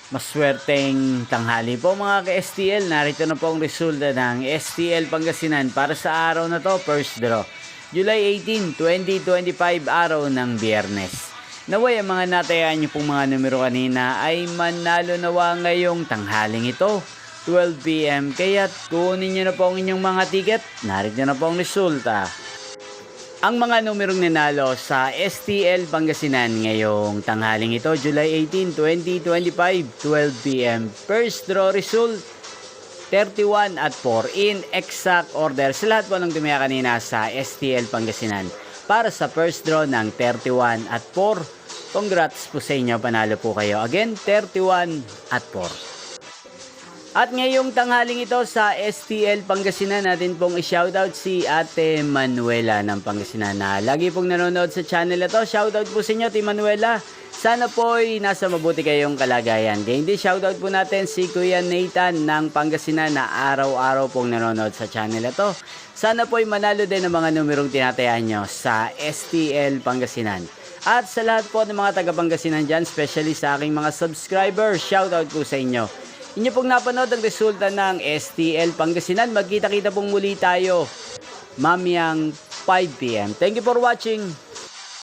Maswerteng tanghali po mga ka-STL. Narito na po ang resulta ng STL Pangasinan para sa araw na to, first draw. July 18, 2025, araw ng Biyernes. Naway ang mga natayaan nyo pong mga numero kanina ay manalo nawa ngayong tanghaling ito, 12 PM. Kaya kunin nyo na po ang inyong mga ticket. Narito na po ang resulta. Ang mga numerong ninalo sa STL Pangasinan ngayong tanghaling ito, July 18, 2025, 12 PM. First draw result, 31 at 4 in exact order. Sa lahat po ng tumaya kanina sa STL Pangasinan para sa first draw ng 31 at 4. Congrats po sa inyo, panalo po kayo. Again, 31 at 4. At ngayong tanghaling ito sa STL Pangasinan, natin pong i-shoutout si Ate Manuela ng Pangasinan na lagi pong nanonood sa channel na to. Shoutout po sa inyo, Ate Manuela. Sana po'y nasa mabuti kayong kalagayan. Kaya hindi, shoutout po natin si Kuya Nathan ng Pangasinan na araw-araw pong nanonood sa channel na to. Sana po'y manalo din ng mga numerong tinatayaan nyo sa STL Pangasinan. At sa lahat po ng mga taga-Pangasinan dyan, especially sa aking mga subscribers, shoutout po sa inyo. Inyo pong napanood ang resulta ng STL Pangasinan. Magkita-kita pong muli tayo mamayang 5 PM. Thank you for watching.